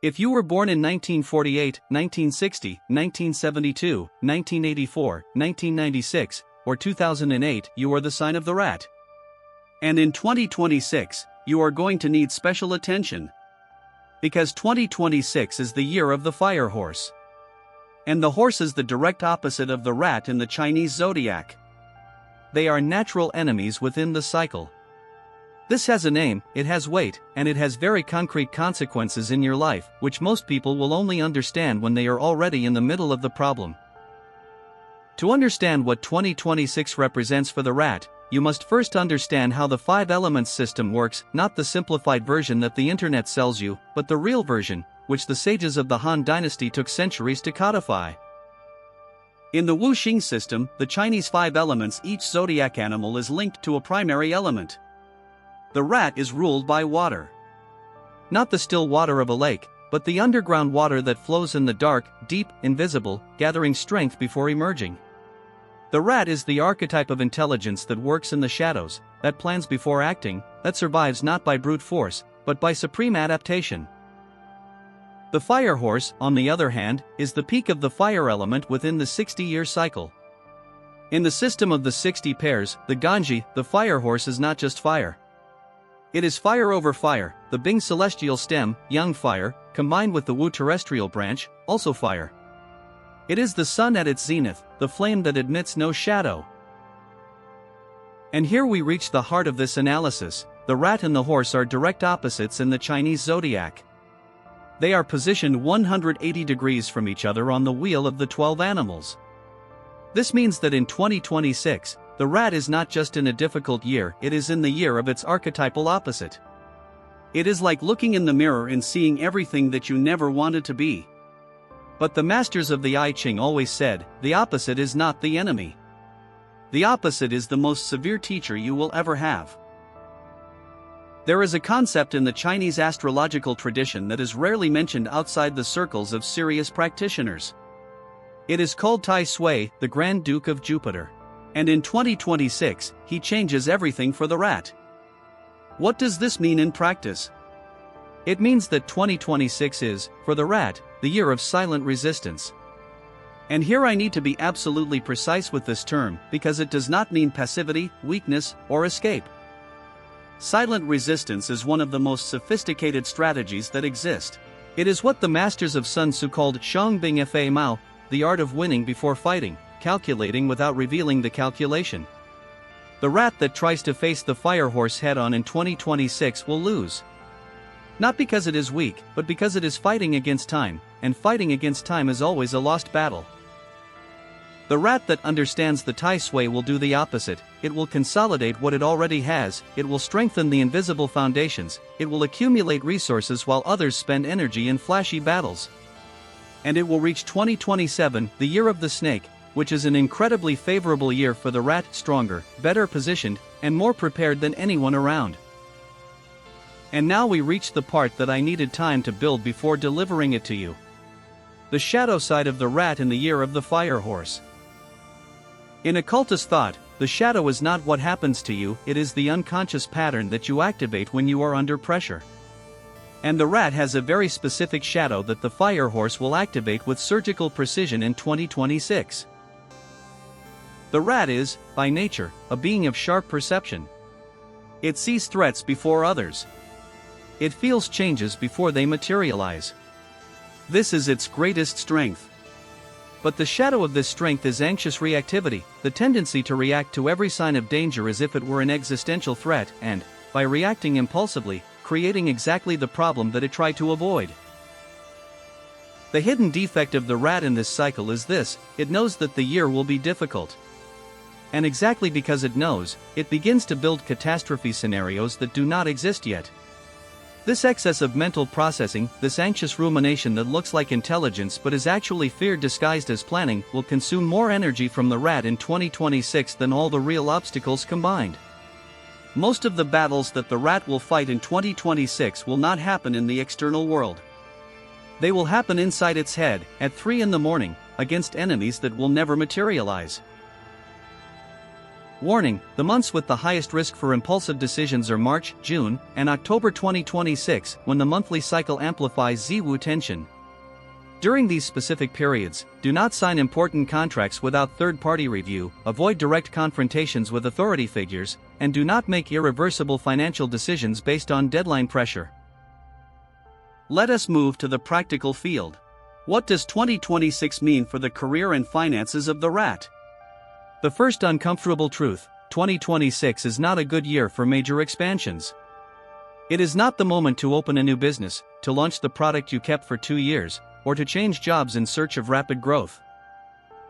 If you were born in 1948, 1960, 1972, 1984, 1996, or 2008, you are the sign of the rat. And in 2026, you are going to need special attention. Because 2026 is the year of the fire horse. And the horse is the direct opposite of the rat in the Chinese zodiac. They are natural enemies within the cycle. This has a name, it has weight, and it has very concrete consequences in your life, which most people will only understand when they are already in the middle of the problem. To understand what 2026 represents for the rat, you must first understand how the 5 elements system works, not the simplified version that the internet sells you, but the real version, which the sages of the Han Dynasty took centuries to codify. In the Xing system, the Chinese 5 elements, each zodiac animal is linked to a primary element. The rat is ruled by water. Not the still water of a lake, but the underground water that flows in the dark, deep, invisible, gathering strength before emerging. The rat is the archetype of intelligence that works in the shadows, that plans before acting, that survives not by brute force, but by supreme adaptation. The fire horse, on the other hand, is the peak of the fire element within the 60-year cycle. In the system of the 60 pairs, the Ganji, the fire horse is not just fire. It is fire over fire, the Bing celestial stem, yang fire, combined with the Wu terrestrial branch, also fire. It is the sun at its zenith, the flame that admits no shadow. And here we reach the heart of this analysis. The rat and the horse are direct opposites in the Chinese zodiac. They are positioned 180 degrees from each other on the wheel of the 12 animals. This means that in 2026, the rat is not just in a difficult year, it is in the year of its archetypal opposite. It is like looking in the mirror and seeing everything that you never wanted to be. But the masters of the I Ching always said, the opposite is not the enemy. The opposite is the most severe teacher you will ever have. There is a concept in the Chinese astrological tradition that is rarely mentioned outside the circles of serious practitioners. It is called Tai Sui, the Grand Duke of Jupiter. And in 2026, he changes everything for the rat. What does this mean in practice? It means that 2026 is, for the rat, the year of silent resistance. And here I need to be absolutely precise with this term, because it does not mean passivity, weakness, or escape. Silent resistance is one of the most sophisticated strategies that exist. It is what the masters of Sun Tzu called Shangbing Fa Mao, the art of winning before fighting, calculating without revealing the calculation. The rat that tries to face the fire horse head-on in 2026 will lose. Not because it is weak, but because it is fighting against time, and fighting against time is always a lost battle. The rat that understands the Tai Sui will do the opposite. It will consolidate what it already has, it will strengthen the invisible foundations, it will accumulate resources while others spend energy in flashy battles. And it will reach 2027, the year of the snake, which is an incredibly favorable year for the rat, stronger, better positioned, and more prepared than anyone around. And now we reach the part that I needed time to build before delivering it to you. The shadow side of the rat in the year of the fire horse. In occultist thought, the shadow is not what happens to you, it is the unconscious pattern that you activate when you are under pressure. And the rat has a very specific shadow that the fire horse will activate with surgical precision in 2026. The rat is, by nature, a being of sharp perception. It sees threats before others. It feels changes before they materialize. This is its greatest strength. But the shadow of this strength is anxious reactivity, the tendency to react to every sign of danger as if it were an existential threat, and, by reacting impulsively, creating exactly the problem that it tried to avoid. The hidden defect of the rat in this cycle is this: it knows that the year will be difficult. And exactly because it knows, it begins to build catastrophe scenarios that do not exist yet. This excess of mental processing, this anxious rumination that looks like intelligence but is actually fear disguised as planning, will consume more energy from the rat in 2026 than all the real obstacles combined. Most of the battles that the rat will fight in 2026 will not happen in the external world. They will happen inside its head, at 3 in the morning, against enemies that will never materialize. Warning, the months with the highest risk for impulsive decisions are March, June, and October 2026, when the monthly cycle amplifies Ziwu tension. During these specific periods, do not sign important contracts without third-party review, avoid direct confrontations with authority figures, and do not make irreversible financial decisions based on deadline pressure. Let us move to the practical field. What does 2026 mean for the career and finances of the rat? The first uncomfortable truth: 2026 is not a good year for major expansions. It is not the moment to open a new business, to launch the product you kept for 2 years, or to change jobs in search of rapid growth.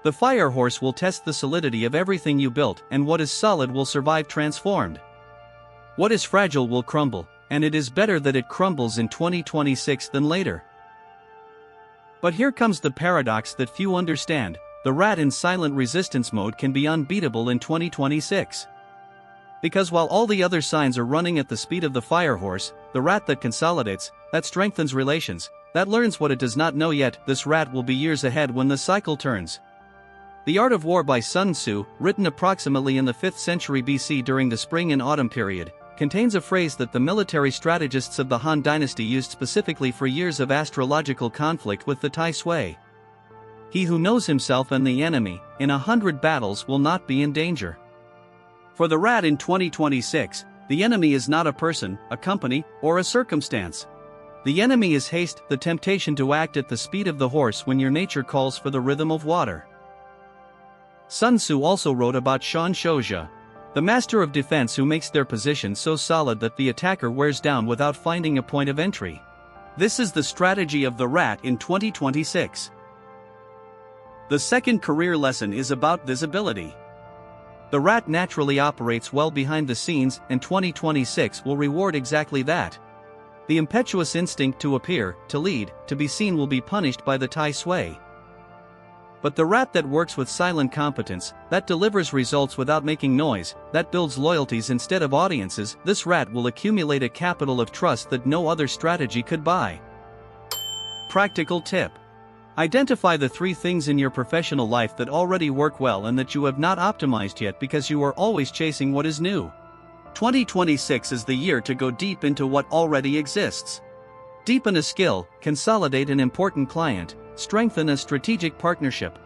The fire horse will test the solidity of everything you built, and what is solid will survive transformed. What is fragile will crumble, and it is better that it crumbles in 2026 than later. But here comes the paradox that few understand: the rat in silent resistance mode can be unbeatable in 2026. Because while all the other signs are running at the speed of the fire horse, the rat that consolidates, that strengthens relations, that learns what it does not know yet, this rat will be years ahead when the cycle turns. The Art of War by Sun Tzu, written approximately in the 5th century BC during the spring and autumn period, contains a phrase that the military strategists of the Han Dynasty used specifically for years of astrological conflict with the Tai Sui. He who knows himself and the enemy, in 100 battles will not be in danger. For the rat in 2026, the enemy is not a person, a company, or a circumstance. The enemy is haste, the temptation to act at the speed of the horse when your nature calls for the rhythm of water. Sun Tzu also wrote about Shan Shoujia, the master of defense who makes their position so solid that the attacker wears down without finding a point of entry. This is the strategy of the rat in 2026. The second career lesson is about visibility. The rat naturally operates well behind the scenes, and 2026 will reward exactly that. The impetuous instinct to appear, to lead, to be seen will be punished by the Tai Sui. But the rat that works with silent competence, that delivers results without making noise, that builds loyalties instead of audiences, this rat will accumulate a capital of trust that no other strategy could buy. Practical tip: identify the 3 things in your professional life that already work well and that you have not optimized yet because you are always chasing what is new. 2026 is the year to go deep into what already exists. Deepen a skill, consolidate an important client, strengthen a strategic partnership.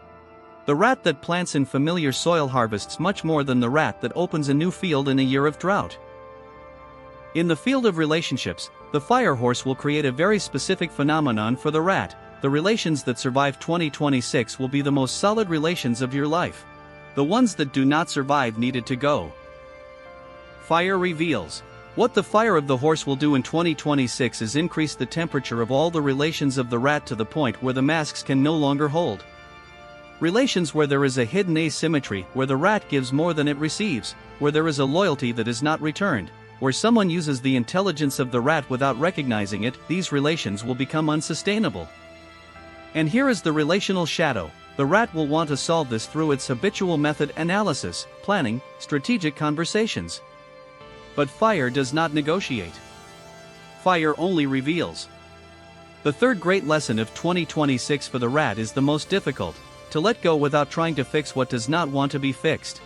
The rat that plants in familiar soil harvests much more than the rat that opens a new field in a year of drought. In the field of relationships, the fire horse will create a very specific phenomenon for the rat. The relations that survive 2026 will be the most solid relations of your life. The ones that do not survive needed to go. Fire reveals. What the fire of the horse will do in 2026 is increase the temperature of all the relations of the rat to the point where the masks can no longer hold. Relations where there is a hidden asymmetry, where the rat gives more than it receives, where there is a loyalty that is not returned, where someone uses the intelligence of the rat without recognizing it, these relations will become unsustainable. And here is the relational shadow. The rat will want to solve this through its habitual method: analysis, planning, strategic conversations. But fire does not negotiate. Fire only reveals. The third great lesson of 2026 for the rat is the most difficult: to let go without trying to fix what does not want to be fixed.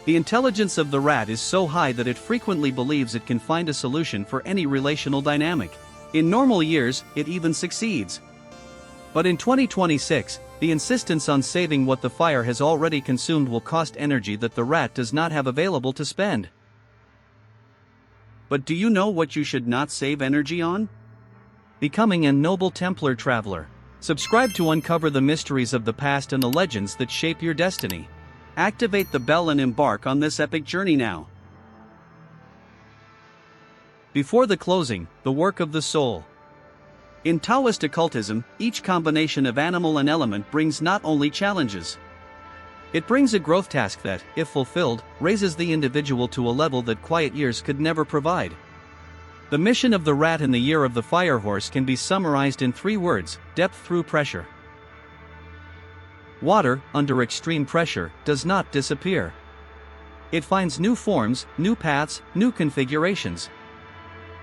The intelligence of the rat is so high that it frequently believes it can find a solution for any relational dynamic. In normal years, it even succeeds. But in 2026, the insistence on saving what the fire has already consumed will cost energy that the rat does not have available to spend. But do you know what you should not save energy on? Becoming a noble Templar traveler. Subscribe to uncover the mysteries of the past and the legends that shape your destiny. Activate the bell and embark on this epic journey now. Before the closing, the work of the soul. In Taoist occultism, each combination of animal and element brings not only challenges. It brings a growth task that, if fulfilled, raises the individual to a level that quiet years could never provide. The mission of the rat in the year of the fire horse can be summarized in 3 words: depth through pressure. Water, under extreme pressure, does not disappear. It finds new forms, new paths, new configurations.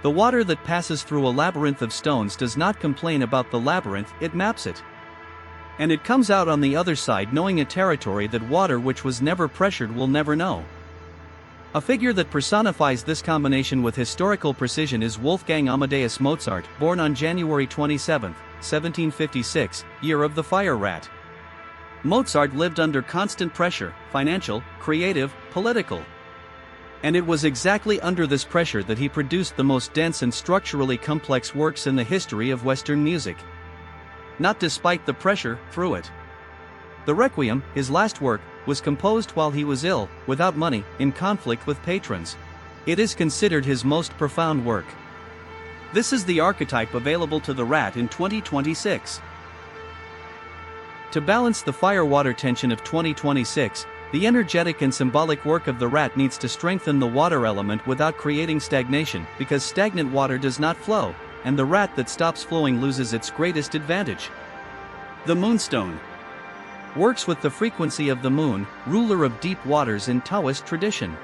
The water that passes through a labyrinth of stones does not complain about the labyrinth, it maps it. And it comes out on the other side knowing a territory that water which was never pressured will never know. A figure that personifies this combination with historical precision is Wolfgang Amadeus Mozart, born on January 27, 1756, year of the fire rat. Mozart lived under constant pressure, financial, creative, political. And it was exactly under this pressure that he produced the most dense and structurally complex works in the history of Western music. Not despite the pressure, through it. The Requiem, his last work, was composed while he was ill, without money, in conflict with patrons. It is considered his most profound work. This is the archetype available to the rat in 2026. To balance the fire-water tension of 2026, the energetic and symbolic work of the rat needs to strengthen the water element without creating stagnation, because stagnant water does not flow, and the rat that stops flowing loses its greatest advantage. The Moonstone works with the frequency of the moon, ruler of deep waters in Taoist tradition.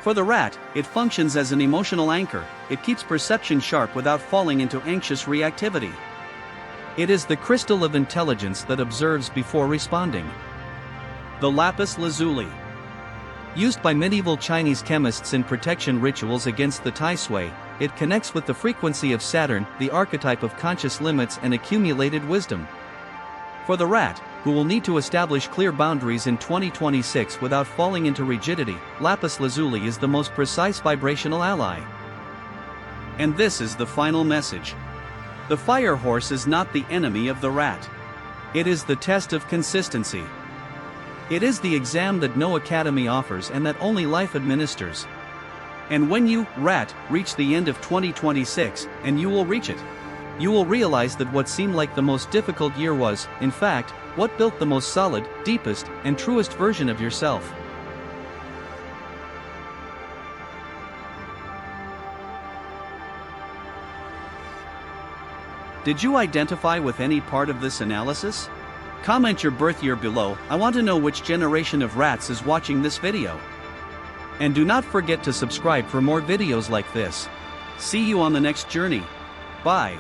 For the rat, it functions as an emotional anchor. It keeps perception sharp without falling into anxious reactivity. It is the crystal of intelligence that observes before responding. The lapis lazuli. Used by medieval Chinese chemists in protection rituals against the Tai Sui, it connects with the frequency of Saturn, the archetype of conscious limits and accumulated wisdom. For the rat, who will need to establish clear boundaries in 2026 without falling into rigidity, lapis lazuli is the most precise vibrational ally. And this is the final message. The fire horse is not the enemy of the rat. It is the test of consistency. It is the exam that no academy offers and that only life administers. And when you, rat, reach the end of 2026, and you will reach it, you will realize that what seemed like the most difficult year was, in fact, what built the most solid, deepest, and truest version of yourself. Did you identify with any part of this analysis? Comment your birth year below. I want to know which generation of rats is watching this video. And do not forget to subscribe for more videos like this. See you on the next journey. Bye.